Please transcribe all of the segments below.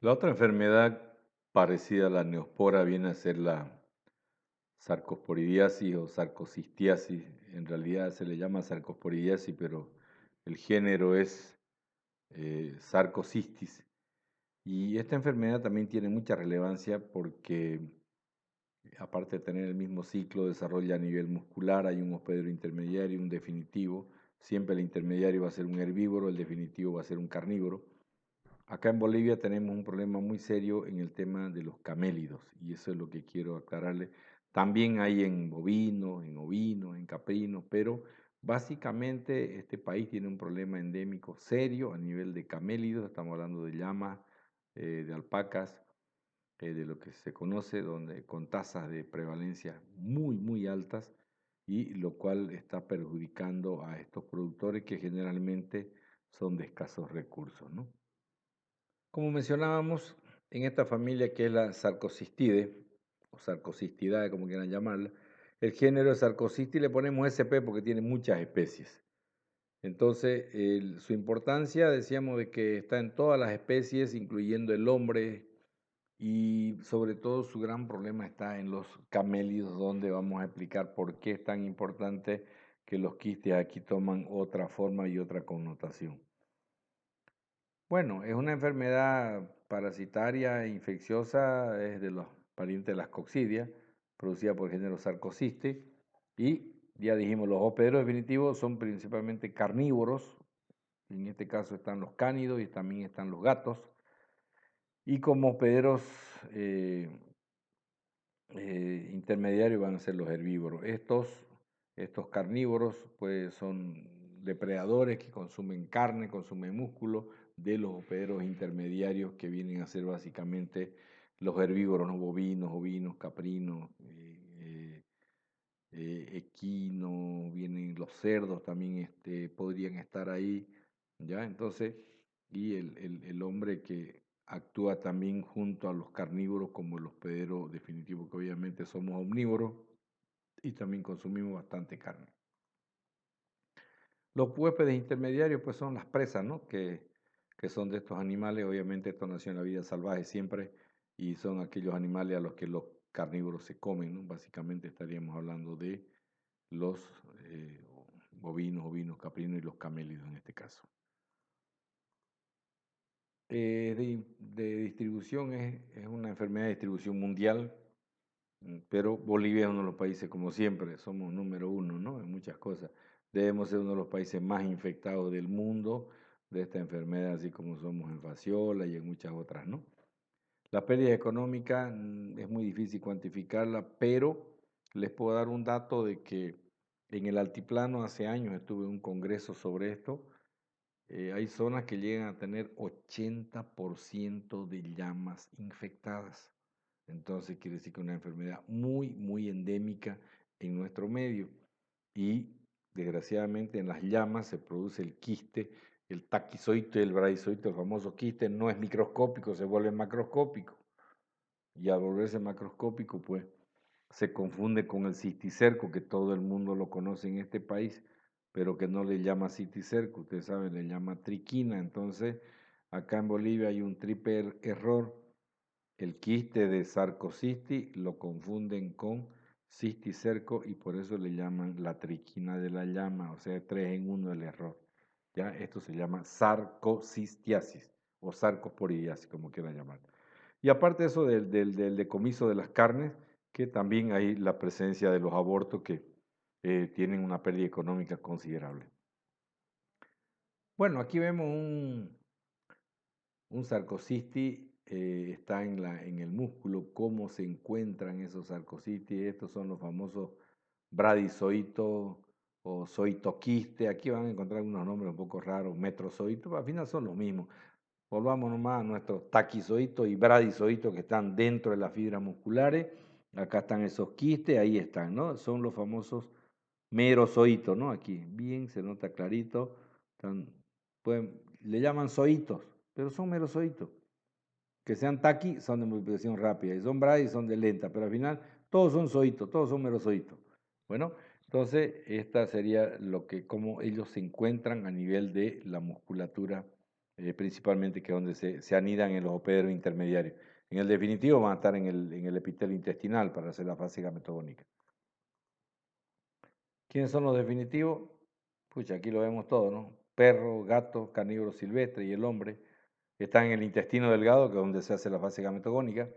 La otra enfermedad parecida a la neospora viene a ser la sarcosporidiasis o sarcocistiasis. En realidad se le llama sarcosporidiasis, pero el género es Sarcocistis. Y esta enfermedad también tiene mucha relevancia porque, aparte de tener el mismo ciclo, desarrolla a nivel muscular, hay un hospedero intermediario, un definitivo. Siempre el intermediario va a ser un herbívoro, el definitivo va a ser un carnívoro. Acá en Bolivia tenemos un problema muy serio en el tema de los camélidos y eso es lo que quiero aclararle. También hay en bovinos, en ovinos, en caprinos, pero básicamente este país tiene un problema endémico serio a nivel de camélidos. Estamos hablando de llamas, de alpacas, de lo que se conoce, donde con tasas de prevalencia muy, muy altas, y lo cual está perjudicando a estos productores que generalmente son de escasos recursos, ¿no? Como mencionábamos, en esta familia que es la Sarcocistidae, o Sarcocistidae, como quieran llamarla, el género es Sarcocistis, le ponemos SP porque tiene muchas especies. Entonces, su importancia, decíamos, de que está en todas las especies, incluyendo el hombre, y sobre todo su gran problema está en los camélidos, donde vamos a explicar por qué es tan importante que los quistes aquí toman otra forma y otra connotación. Bueno, es una enfermedad parasitaria e infecciosa, es de los parientes de las coccidias, producida por el género Sarcocistis, y ya dijimos, los hospederos definitivos son principalmente carnívoros, en este caso están los cánidos y también están los gatos, y como hospederos intermediarios van a ser los herbívoros. Estos carnívoros pues son depredadores que consumen carne, consumen músculo de los hospederos intermediarios que vienen a ser básicamente los herbívoros, ¿no? Bovinos, ovinos, caprinos, equinos, vienen los cerdos también podrían estar ahí, ¿ya? Entonces, y el hombre que actúa también junto a los carnívoros como el hospedero definitivo, que obviamente somos omnívoros y también consumimos bastante carne. Los huéspedes intermediarios pues son las presas, ¿no? Que son de estos animales, obviamente esto nació en la vida salvaje siempre y son aquellos animales a los que los carnívoros se comen, ¿no? Básicamente estaríamos hablando de los bovinos, ovinos, caprinos y los camélidos en este caso. De distribución es una enfermedad de distribución mundial, pero Bolivia es uno de los países, como siempre, somos número uno, ¿no? En muchas cosas. Debemos ser uno de los países más infectados del mundo de esta enfermedad, así como somos en fasciola y en muchas otras, ¿no? La pérdida económica es muy difícil cuantificarla, pero les puedo dar un dato de que en el altiplano hace años estuve en un congreso sobre esto. Hay zonas que llegan a tener 80% de llamas infectadas. Entonces quiere decir que es una enfermedad muy, muy endémica en nuestro medio. Y desgraciadamente en las llamas se produce el quiste, el taquizoide, el bradizoide, el famoso quiste, no es microscópico, se vuelve macroscópico. Y al volverse macroscópico, pues se confunde con el cisticerco, que todo el mundo lo conoce en este país, pero que no le llama cisticerco, ustedes saben, le llama triquina. Entonces, acá en Bolivia hay un triple error. El quiste de Sarcocisti lo confunden con cisticerco y por eso le llaman la triquina de la llama, o sea, 3 en 1 el error. ¿Ya? Esto se llama sarcocistiasis o sarcosporidiasis, como quieran llamar. Y aparte de eso del decomiso de las carnes, que también hay la presencia de los abortos que tienen una pérdida económica considerable. Bueno, aquí vemos un sarcocisti, está en el músculo, cómo se encuentran esos sarcocistis. Estos son los famosos bradizoitos o zoitoquiste. Aquí van a encontrar unos nombres un poco raros, metrozoitos, al final son los mismos. Volvamos nomás a nuestros taquizoitos y bradizoitos que están dentro de las fibras musculares. Acá están esos quistes, ahí están, ¿no? Son los famosos merozoitos, ¿no? Aquí, bien, se nota clarito. Le llaman zoitos, pero son merozoitos. Que sean taqui son de multiplicación rápida y son bradi son de lenta, pero al final todos son zoitos, todos son merozoitos. Bueno, entonces esta sería lo que, cómo ellos se encuentran a nivel de la musculatura principalmente que es donde se anidan en los hospederos intermediarios. En el definitivo van a estar en el epitelio intestinal para hacer la fase gametogónica. ¿Quiénes son los definitivos? Pucha, aquí lo vemos todo, ¿no? Perro, gato, carnívoro silvestre y el hombre están en el intestino delgado, que es donde se hace la fase gametogónica.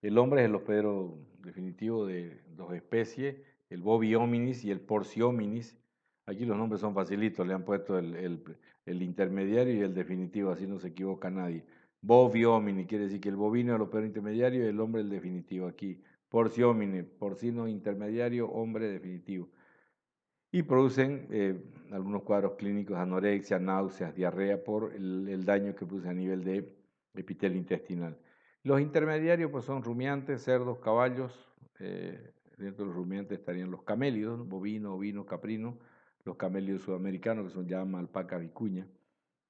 El hombre es el hospedero definitivo de dos especies, el Bobby hominis y el Porci hominis. Aquí los nombres son facilitos, le han puesto el intermediario y el definitivo, así no se equivoca nadie. Bobby hominis quiere decir que el bovino es el hospedero intermediario y el hombre el definitivo. Aquí, Porci hominis, porcino intermediario, hombre definitivo. Y producen algunos cuadros clínicos, anorexia, náuseas, diarrea, por el daño que produce a nivel de epitelio intestinal. Los intermediarios pues, son rumiantes, cerdos, caballos. Dentro de los rumiantes estarían los camélidos, bovino, ovino, caprino, los camélidos sudamericanos, que son llama, alpaca, vicuña,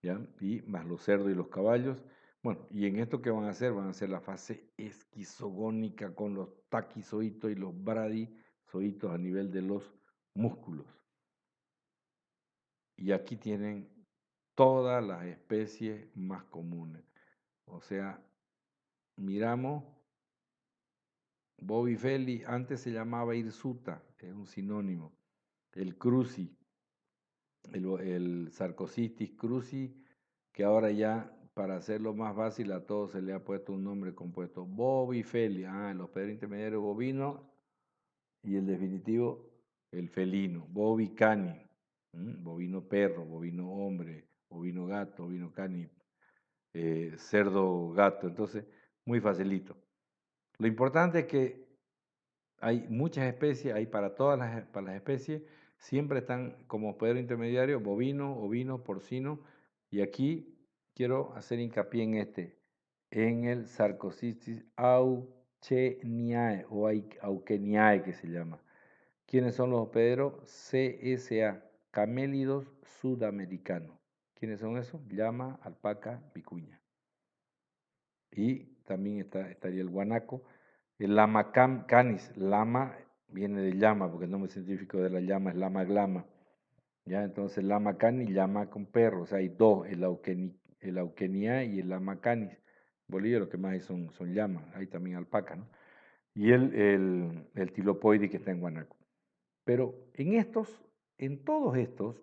¿ya? Y más los cerdos y los caballos. Bueno, y en esto que van a hacer la fase esquizogónica con los taquizoitos y los bradizoitos a nivel de los músculos. Y aquí tienen todas las especies más comunes. O sea, miramos Bovifeli, antes se llamaba hirsuta, es un sinónimo. El cruzi, el Sarcosistis cruzi, que ahora ya, para hacerlo más fácil, a todos se le ha puesto un nombre compuesto. Bovifeli, el hospedero intermediario bovino y el definitivo, el felino. Bovicani, bovino perro, bovino hombre, bovino gato, bovino cani, cerdo gato. Entonces, muy facilito. Lo importante es que hay muchas especies, hay para todas las especies, siempre están como hospedero intermediario bovino, ovino, porcino, y aquí quiero hacer hincapié en el Sarcosistis aucheniae o aucheniae que se llama. ¿Quiénes son los hospederos? CSA, camélidos sudamericanos. ¿Quiénes son esos? Llama, alpaca, vicuña. Y también estaría el guanaco. El lama canis, lama viene de llama, porque el nombre científico de la llama es lama glama. ¿Ya? Entonces, lama canis, llama con perro. O sea, hay dos, el auquenia y el lama canis. Bolivia lo que más hay son llamas, hay también alpaca, ¿no? Y el tilopoide que está en guanaco. Pero en todos estos,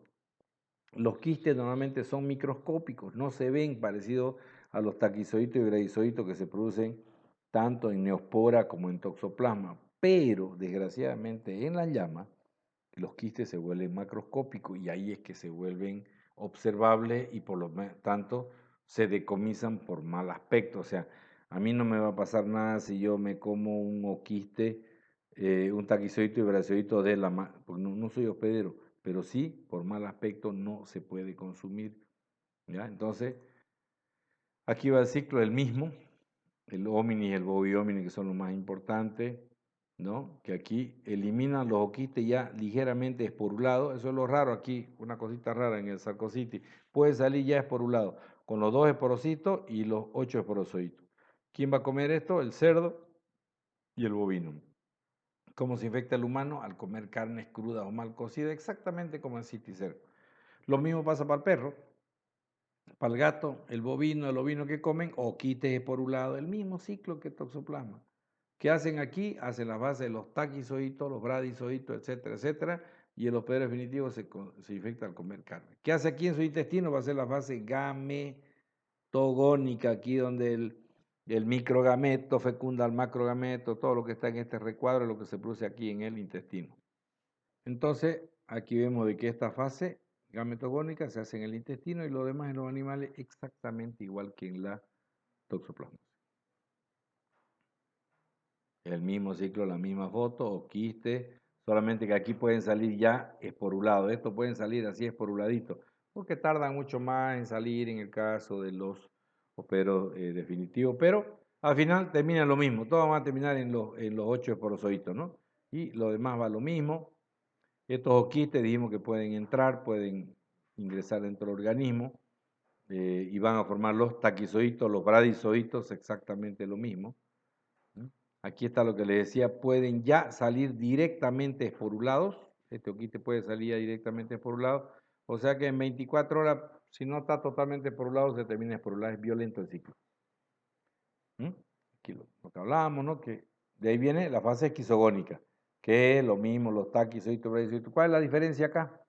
los quistes normalmente son microscópicos, no se ven parecidos a los taquizoitos y bradizoitos que se producen tanto en neospora como en toxoplasma. Pero, desgraciadamente, en la llama, los quistes se vuelven macroscópicos y ahí es que se vuelven observables y por lo tanto se decomisan por mal aspecto. O sea, a mí no me va a pasar nada si yo me como un oquiste, un taquizoito y bracioito de la mano, porque no soy hospedero, pero sí, por mal aspecto no se puede consumir. ¿Ya? Entonces, aquí va el ciclo del mismo, el homini y el boviomini, que son los más importantes, ¿no? Que aquí eliminan los oquistes ya ligeramente esporulados. Eso es lo raro aquí, una cosita rara en el Sarcositis. Puede salir ya esporulado, con los 2 esporocitos y los 8 esporozoitos. ¿Quién va a comer esto? El cerdo y el bovino. ¿Cómo se infecta el humano? Al comer carnes crudas o mal cocidas, exactamente como en cisticerco. Lo mismo pasa para el perro, para el gato, el ovino que comen, oquites esporulados, el mismo ciclo que toxoplasma. ¿Qué hacen aquí? Hacen la base de los taquizoitos, los bradizoitos, etcétera, etcétera, y el hospedero definitivo se infecta al comer carne. ¿Qué hace aquí en su intestino? Va a ser la fase gametogónica, aquí donde el microgameto fecunda al macrogameto, todo lo que está en este recuadro es lo que se produce aquí en el intestino. Entonces, aquí vemos de que esta fase gametogónica se hace en el intestino y lo demás en los animales exactamente igual que en la toxoplasmosis. El mismo ciclo, la misma foto o quiste, solamente que aquí pueden salir ya esporulados. Estos pueden salir así esporuladitos, porque tardan mucho más en salir en el caso de los hospederos definitivos, pero al final termina lo mismo, todos van a terminar en los 8 esporozoitos, ¿no? Y lo demás va lo mismo. Estos oquistes dijimos que pueden entrar, pueden ingresar dentro del organismo y van a formar los taquizoitos, los bradizoitos, exactamente lo mismo. Aquí está lo que les decía, pueden ya salir directamente esporulados. Este oquiste puede salir ya directamente esporulado. O sea que en 24 horas Si no está totalmente esporulado, se termina esporulado, es violento el ciclo. Aquí lo que hablábamos, ¿no? Que de ahí viene la fase esquizogónica, que es lo mismo, los taquizoitos, bradizoitos. ¿Cuál es la diferencia acá?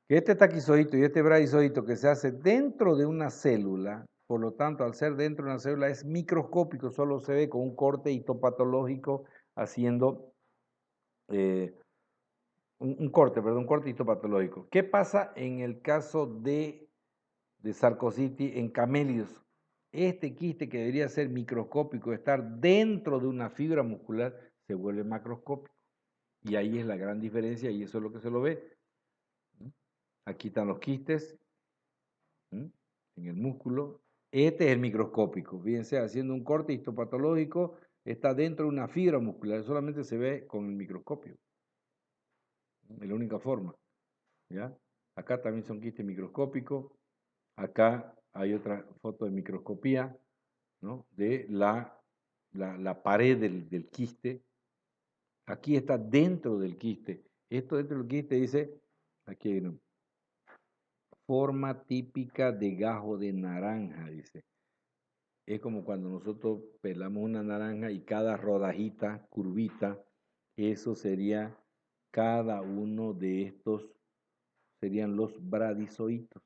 Que este taquizoito y este bradizoito que se hace dentro de una célula, por lo tanto, al ser dentro de una célula es microscópico, solo se ve con un corte histopatológico haciendo un corte histopatológico. ¿Qué pasa en el caso de sarcositis en camélidos? Este quiste que debería ser microscópico, estar dentro de una fibra muscular, se vuelve macroscópico. Y ahí es la gran diferencia y eso es lo que se lo ve. Aquí están los quistes en el músculo. Este es el microscópico. Fíjense, haciendo un corte histopatológico, está dentro de una fibra muscular. Solamente se ve con el microscopio. Es la única forma. ¿Ya? Acá también son quistes microscópicos. Acá hay otra foto de microscopía, ¿no? De la pared del quiste. Aquí está dentro del quiste. Esto dentro del quiste dice, aquí hay una forma típica de gajo de naranja, dice. Es como cuando nosotros pelamos una naranja y cada rodajita, curvita, eso sería cada uno de estos, serían los bradizoitos,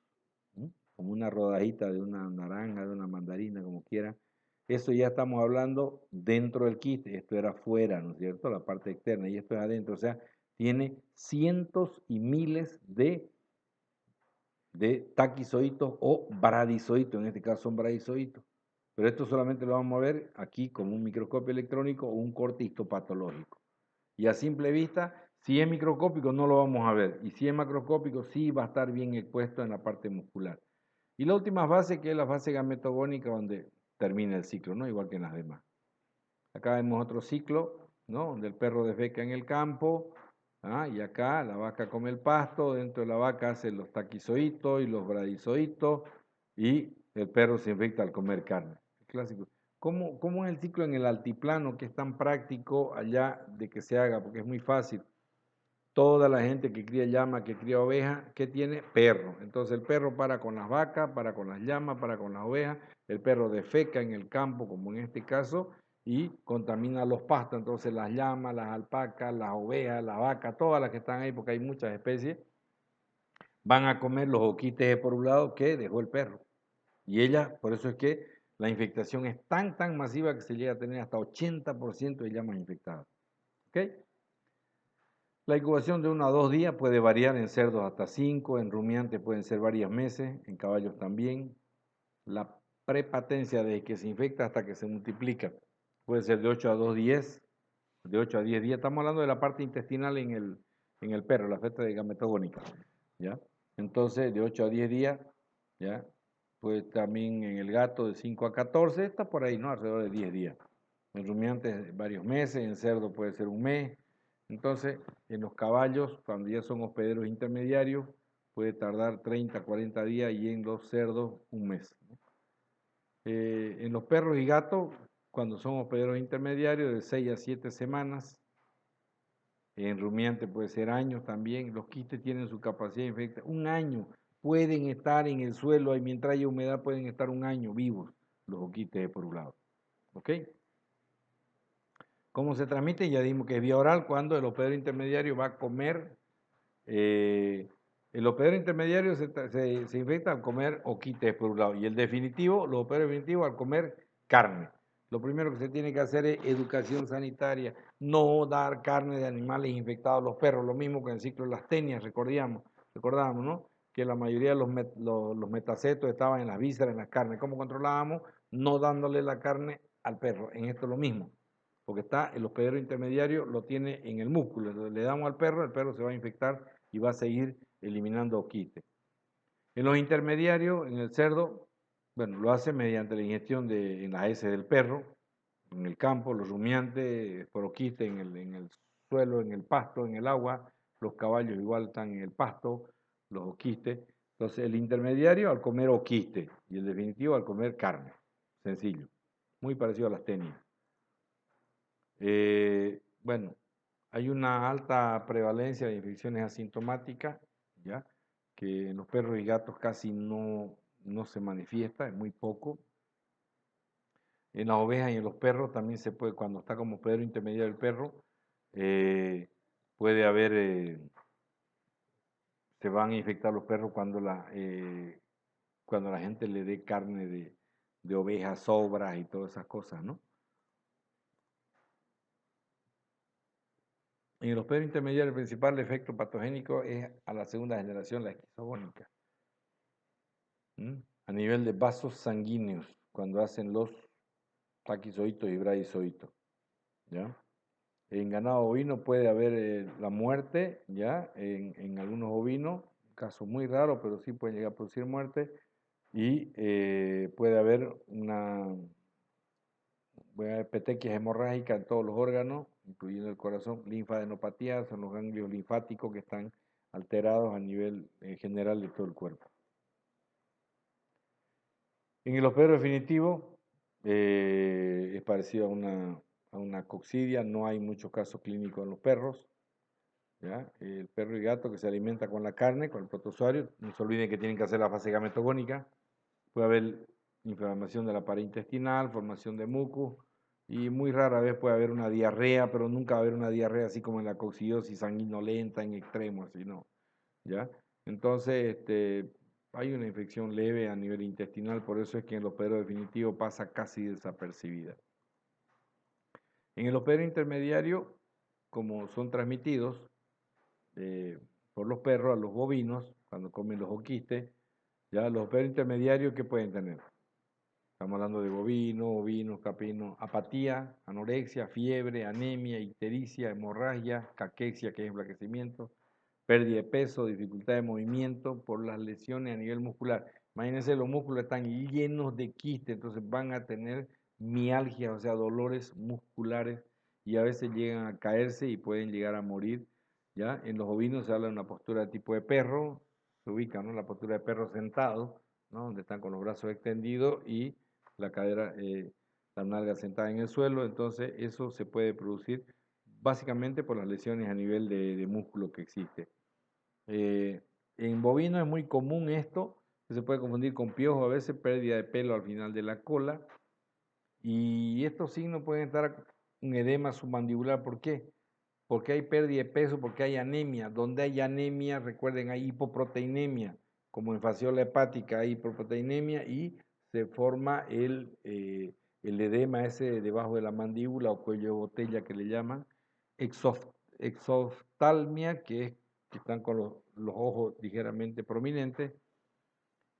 como una rodajita de una naranja, de una mandarina, como quiera. Eso ya estamos hablando dentro del quiste, esto era afuera, ¿no es cierto? La parte externa, y esto es adentro, o sea, tiene cientos y miles de taquizoitos o bradizoitos, en este caso son bradizoitos. Pero esto solamente lo vamos a ver aquí con un microscopio electrónico o un corte histopatológico. Y a simple vista, si es microscópico no lo vamos a ver. Y si es macroscópico sí va a estar bien expuesto en la parte muscular. Y la última fase, que es la fase gametogónica, donde termina el ciclo, ¿no? Igual que en las demás. Acá vemos otro ciclo, ¿no? Donde el perro defeca en el campo, y acá la vaca come el pasto, dentro de la vaca hace los taquizoitos y los bradizoitos, y el perro se infecta al comer carne. Clásico. ¿Cómo es el ciclo en el altiplano, que es tan práctico allá de que se haga? Porque es muy fácil. Toda la gente que cría llama, que cría oveja, ¿qué tiene? Perro. Entonces el perro para con las vacas, para con las llamas, para con las ovejas, el perro defeca en el campo, como en este caso, y contamina los pastos. Entonces las llamas, las alpacas, las ovejas, las vacas, todas las que están ahí, porque hay muchas especies, van a comer los oquites esporulados que dejó el perro. Y ella, por eso es que la infectación es tan masiva que se llega a tener hasta 80% de llamas infectadas. ¿Ok? La incubación de 1 a 2 días puede variar en cerdos hasta 5, en rumiantes pueden ser varios meses, en caballos también. La prepatencia desde que se infecta hasta que se multiplica puede ser de 8 a 2 días, de 8 a 10 días. Estamos hablando de la parte intestinal en el perro, la feta de gametogónica, ¿ya? Entonces, de 8 a 10 días, ¿ya? Pues también en el gato de 5 a 14, está por ahí, ¿no? Alrededor de 10 días. En rumiantes varios meses, en cerdo puede ser un mes. Entonces, en los caballos, cuando ya son hospederos intermediarios, puede tardar 30, 40 días y en los cerdos un mes. En los perros y gatos, cuando son hospederos intermediarios, de 6 a 7 semanas. En rumiante puede ser años también. Los quistes tienen su capacidad de infectar. Un año pueden estar en el suelo y mientras haya humedad pueden estar un año vivos los quistes por un lado. ¿Ok? ¿Cómo se transmite? Ya dijimos que es vía oral cuando el hospedero intermediario va a comer. El hospedero intermediario se infecta al comer oquites por un lado. Y el definitivo, los hospederos definitivos al comer carne. Lo primero que se tiene que hacer es educación sanitaria. No dar carne de animales infectados a los perros. Lo mismo que en el ciclo de las tenias, recordábamos, ¿no? Que la mayoría de los metacetos estaban en las vísceras, en las carnes. ¿Cómo controlábamos? No dándole la carne al perro. En esto lo mismo porque está el hospedero intermediario, lo tiene en el músculo. Entonces, le damos al perro, el perro se va a infectar y va a seguir eliminando oquites. En los intermediarios, en el cerdo, bueno, lo hace mediante la ingestión en las heces del perro, en el campo, los rumiantes por oquite en el suelo, en el pasto, en el agua, los caballos igual están en el pasto, los oquistes. Entonces, el intermediario al comer oquiste y el definitivo al comer carne. Sencillo. Muy parecido a las tenias. Bueno, hay una alta prevalencia de infecciones asintomáticas, ¿ya? que en los perros y gatos casi no se manifiesta, es muy poco. En las ovejas y en los perros también se puede, cuando está como poder intermediario el perro, puede haber, se van a infectar los perros cuando la gente le dé carne de ovejas, sobras y todas esas cosas, ¿no? En los perros intermediarios el principal efecto patogénico es a la segunda generación, la esquizofónica. A nivel de vasos sanguíneos, cuando hacen los taquizoitos y bradizoitos, ¿ya? En ganado bovino puede haber la muerte, ¿ya? En algunos bovinos, caso muy raro, pero sí pueden llegar a producir muerte, y puede haber petequias hemorrágicas en todos los órganos, incluyendo el corazón, linfadenopatía, son los ganglios linfáticos que están alterados a nivel general de todo el cuerpo. En el hospedero definitivo es parecido a una coccidia, no hay muchos casos clínicos en los perros, ¿ya? El perro y gato que se alimenta con la carne, con el protozoario, no se olviden que tienen que hacer la fase gametogónica, puede haber inflamación de la pared intestinal, formación de mucus, y muy rara vez puede haber una diarrea, pero nunca va a haber una diarrea así como en la coccidiosis sanguinolenta en extremo, así no, ¿ya? Entonces, hay una infección leve a nivel intestinal, por eso es que en el hospedero definitivo pasa casi desapercibida. En el hospedero intermediario, como son transmitidos por los perros a los bovinos, cuando comen los oquistes, ya los hospederos intermediarios, ¿qué pueden tener? Estamos hablando de bovinos, caprinos, apatía, anorexia, fiebre, anemia, ictericia, hemorragia, caquexia, que es enflaquecimiento, pérdida de peso, dificultad de movimiento por las lesiones a nivel muscular. Imagínense, los músculos están llenos de quistes, entonces van a tener mialgia, o sea, dolores musculares, y a veces llegan a caerse y pueden llegar a morir. ¿Ya? En los bovinos se habla de una postura de tipo de perro, se ubica, ¿no? La postura de perro sentado, ¿no? Donde están con los brazos extendidos y la cadera, la nalga sentada en el suelo, entonces eso se puede producir básicamente por las lesiones a nivel de músculo que existe. En bovino es muy común esto, que se puede confundir con piojo, a veces pérdida de pelo al final de la cola, y estos signos pueden estar un edema submandibular, ¿por qué? Porque hay pérdida de peso, porque hay anemia. Donde hay anemia, recuerden, hay hipoproteinemia, como en fasciola hepática hay hipoproteinemia y se forma el edema ese debajo de la mandíbula o cuello de botella que le llaman, exoftalmia, que es que están con los ojos ligeramente prominentes,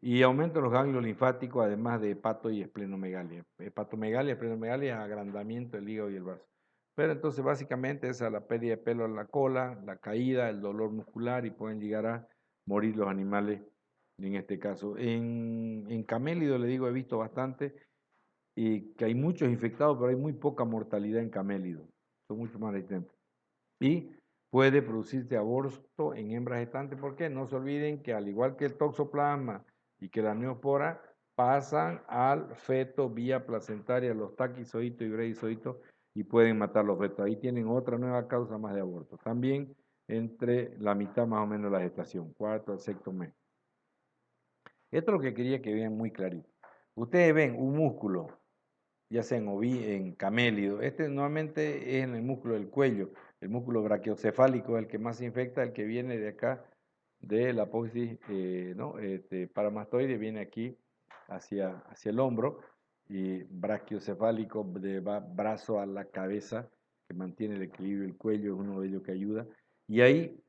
y aumento de los ganglios linfáticos, además de hepato y esplenomegalia. Hepatomegalia, esplenomegalia es agrandamiento del hígado y el vaso. Pero entonces básicamente esa es la pérdida de pelo en la cola, la caída, el dolor muscular y pueden llegar a morir los animales en este caso. En camélido, le digo, he visto bastante y que hay muchos infectados, pero hay muy poca mortalidad en camélido. Son mucho más resistentes. Y puede producirse aborto en hembras gestantes. ¿Por qué? No se olviden que al igual que el toxoplasma y que la neospora, pasan al feto vía placentaria, los taquizoitos y bradizoitos, y pueden matar los fetos. Ahí tienen otra nueva causa más de aborto. También entre la mitad más o menos de la gestación, cuarto al sexto mes. Esto es lo que quería que vean muy clarito. Ustedes ven un músculo, ya sea en camélido. Este normalmente es en el músculo del cuello. El músculo brachiocefálico es el que más se infecta, el que viene de acá, de la apófisis, ¿no? Paramastoide viene aquí hacia el hombro, y brachiocefálico de brazo a la cabeza, que mantiene el equilibrio del cuello, es uno de ellos que ayuda. Y ahí,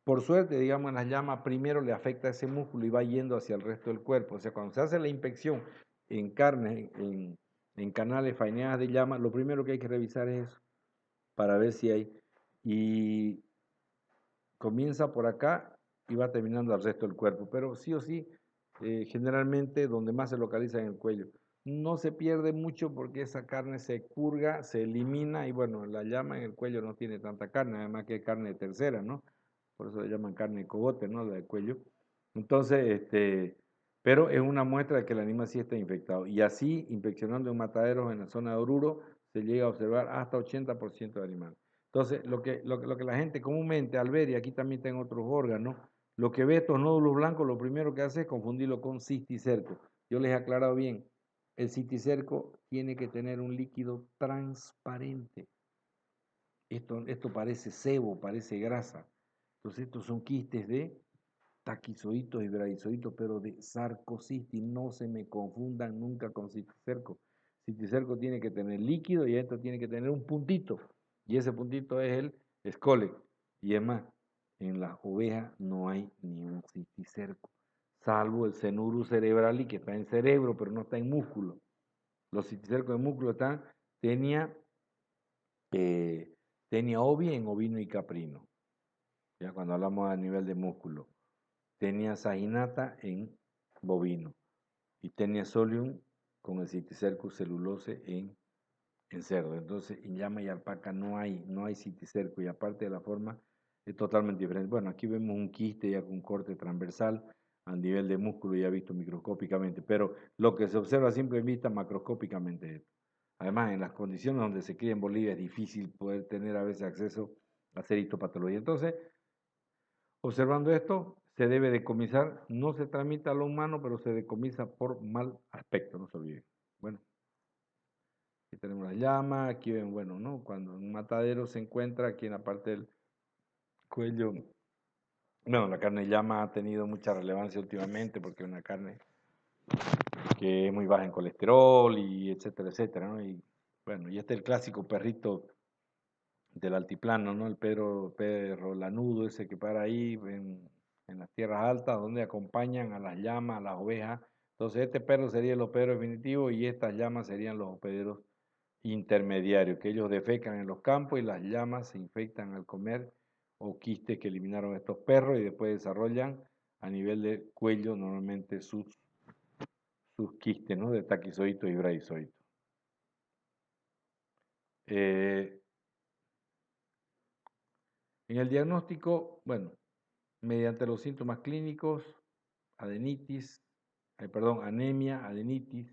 por suerte, digamos, en las llamas, primero le afecta a ese músculo y va yendo hacia el resto del cuerpo. O sea, cuando se hace la inspección en carne, en canales faineadas de llama, lo primero que hay que revisar es eso, para ver si hay. Y comienza por acá y va terminando al resto del cuerpo. Pero sí o sí, generalmente donde más se localiza en el cuello. No se pierde mucho porque esa carne se purga, se elimina y bueno, la llama en el cuello no tiene tanta carne, además que es carne tercera, ¿no? Por eso le llaman carne de cogote, ¿no? La del cuello. Entonces, pero es una muestra de que el animal sí está infectado. Y así, inspeccionando en mataderos en la zona de Oruro, se llega a observar hasta 80% de animales. Entonces, lo que la gente comúnmente al ver, y aquí también tengo otros órganos, Lo que ve estos nódulos blancos, lo primero que hace es confundirlo con cisticerco. Yo les he aclarado bien, el cisticerco tiene que tener un líquido transparente. Esto parece sebo, parece grasa. Entonces estos son quistes de taquizoitos y bradizoitos, pero de sarcocistis. No se me confundan nunca con cisticerco. Cisticerco tiene que tener líquido y esto tiene que tener un puntito. Y ese puntito es el escole. Y es más, en las ovejas no hay ni un cisticerco, salvo el cenurus cerebrali que está en cerebro, pero no está en músculo. Los cisticercos de músculo están tenia, tenia ovi en ovino y caprino. Ya cuando hablamos a nivel de músculo. Tenia saginata en bovino y tenia solium con el cisticerco celulose en cerdo. Entonces, en llama y alpaca no hay cisticerco y aparte de la forma es totalmente diferente. Bueno, aquí vemos un quiste ya con corte transversal a nivel de músculo ya visto microscópicamente, pero lo que se observa a simple vista macroscópicamente es esto. Además, en las condiciones donde se cría en Bolivia es difícil poder tener a veces acceso a hacer histopatología. Entonces, observando esto, se debe decomisar, no se tramita a lo humano, pero se decomisa por mal aspecto, no se olviden. Bueno, aquí tenemos la llama, aquí ven, bueno, ¿no? Cuando un matadero se encuentra aquí en la parte del cuello, bueno, la carne de llama ha tenido mucha relevancia últimamente porque es una carne que es muy baja en colesterol y etcétera, etcétera, ¿no? Y bueno, y este es el clásico perrito del altiplano, ¿no? El perro lanudo ese que para ahí en las tierras altas donde acompañan a las llamas, a las ovejas. Entonces este perro sería el hospedero definitivo y estas llamas serían los hospederos intermediarios, que ellos defecan en los campos y las llamas se infectan al comer o quistes que eliminaron estos perros y después desarrollan a nivel de cuello normalmente sus quistes, ¿no? De taquizoitos y bradizoitos. En el diagnóstico, bueno, mediante los síntomas clínicos, adenitis, anemia, adenitis,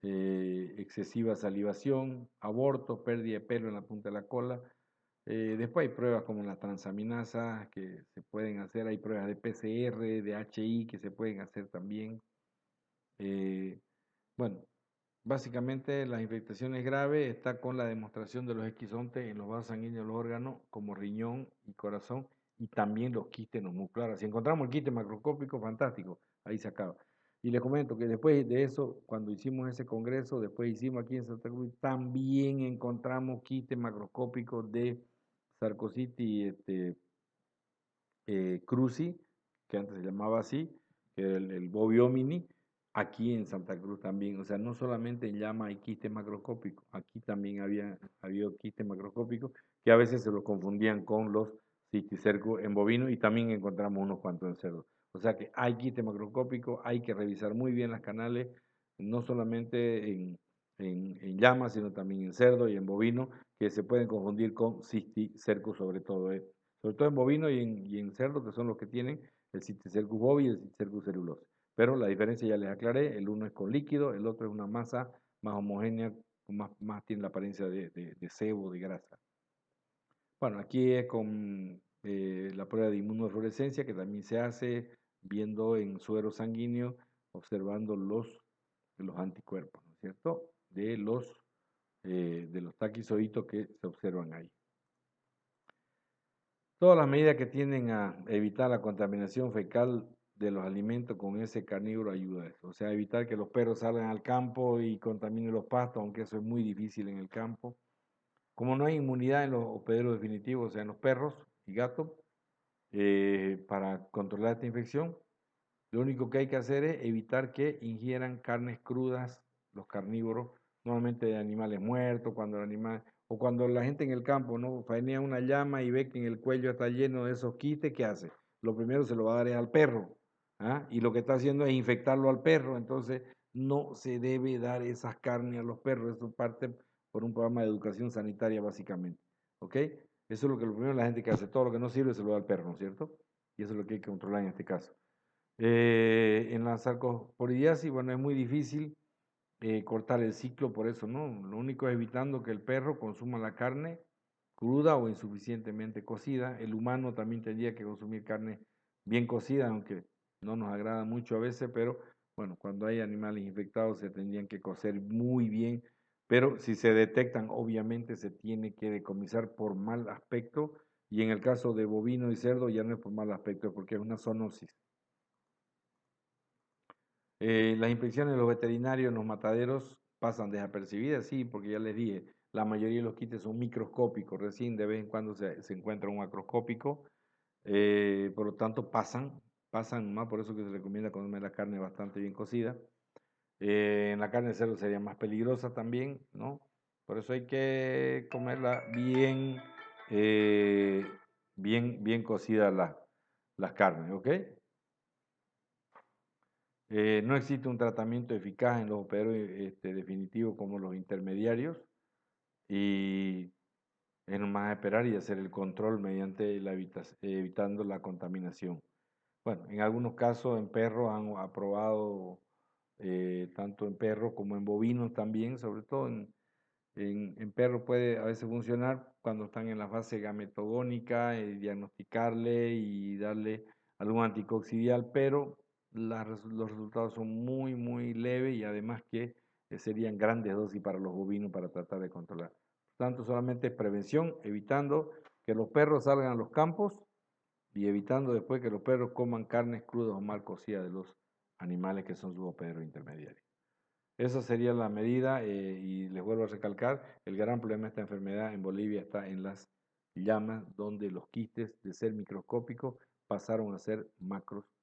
excesiva salivación, aborto, pérdida de pelo en la punta de la cola. Después hay pruebas como las transaminasas que se pueden hacer, hay pruebas de PCR, de HI que se pueden hacer también. Bueno, básicamente las infectaciones graves está con la demostración de los esquizontes en los vasos sanguíneos de los órganos como riñón y corazón y también los quistes no musculares. Si encontramos el quiste macroscópico, fantástico, ahí se acaba. Y les comento que después de eso, cuando hicimos ese congreso, después hicimos aquí en Santa Cruz, también encontramos quistes macroscópicos de sarcositis cruzi, que antes se llamaba así, que era el boviomini, aquí en Santa Cruz también. O sea, no solamente en llama hay quiste macroscópico, aquí también había quiste macroscópico que a veces se los confundían con los cisticercos en bovino y también encontramos unos cuantos en cerdo. O sea que hay quiste macroscópico, hay que revisar muy bien las canales, no solamente en llama, sino también en cerdo y en bovino, que se pueden confundir con cisticercos sobre todo. Sobre todo en bovino y en cerdo, que son los que tienen el Cisticercus bovi y el Cisticercus celulosa. Pero la diferencia ya les aclaré, el uno es con líquido, el otro es una masa más homogénea, más tiene la apariencia de sebo, de grasa. Bueno, aquí es con la prueba de inmunofluorescencia que también se hace viendo en suero sanguíneo, observando los anticuerpos, ¿no es cierto? De los taquizoitos que se observan ahí. Todas las medidas que tienden a evitar la contaminación fecal de los alimentos con ese carnívoro ayuda a eso. O sea, evitar que los perros salgan al campo y contaminen los pastos, aunque eso es muy difícil en el campo. Como no hay inmunidad en los hospederos definitivos, o sea, en los perros y gatos, para controlar esta infección, lo único que hay que hacer es evitar que ingieran carnes crudas, los carnívoros, normalmente de animales muertos, cuando el animal, o cuando la gente en el campo, ¿no? Faenea una llama y ve que en el cuello está lleno de esos quistes, ¿qué hace? Lo primero se lo va a dar es al perro, ¿ah? Y lo que está haciendo es infectarlo al perro, entonces no se debe dar esas carnes a los perros, eso parte por un programa de educación sanitaria básicamente, ¿ok? Eso es lo primero la gente que hace, todo lo que no sirve se lo da al perro, ¿no es cierto? Y eso es lo que hay que controlar en este caso. En la sarcoporidiasis, bueno, es muy difícil cortar el ciclo por eso, ¿no? Lo único es evitando que el perro consuma la carne cruda o insuficientemente cocida. El humano también tendría que consumir carne bien cocida, aunque no nos agrada mucho a veces, pero bueno, cuando hay animales infectados se tendrían que cocer muy bien, pero si se detectan, obviamente se tiene que decomisar por mal aspecto, y en el caso de bovino y cerdo ya no es por mal aspecto, es porque es una zoonosis. Las inspecciones de los veterinarios en los mataderos pasan desapercibidas, sí, porque ya les dije, la mayoría de los quites son microscópicos, recién de vez en cuando se encuentra un macroscópico, por lo tanto pasan más, por eso que se recomienda comer la carne bastante bien cocida. En la carne de cerdo sería más peligrosa también, ¿no? Por eso hay que comerla bien, bien cocida las carnes, ¿ok? No existe un tratamiento eficaz en los hospederos definitivos como los intermediarios y es nomás esperar y hacer el control mediante evitando la contaminación. Bueno, en algunos casos en perros han aprobado, tanto en perros como en bovinos también, sobre todo en perros puede a veces funcionar cuando están en la fase gametogónica, diagnosticarle y darle algún anticoccidial, pero los resultados son muy leves y además que serían grandes dosis para los bovinos para tratar de controlar. Por tanto, solamente es prevención, evitando que los perros salgan a los campos y evitando después que los perros coman carnes crudas o mal cocidas de los animales que son sus hospederos intermediarios. Esa sería la medida y les vuelvo a recalcar, el gran problema de esta enfermedad en Bolivia está en las llamas, donde los quistes de ser microscópicos pasaron a ser macroscópicos.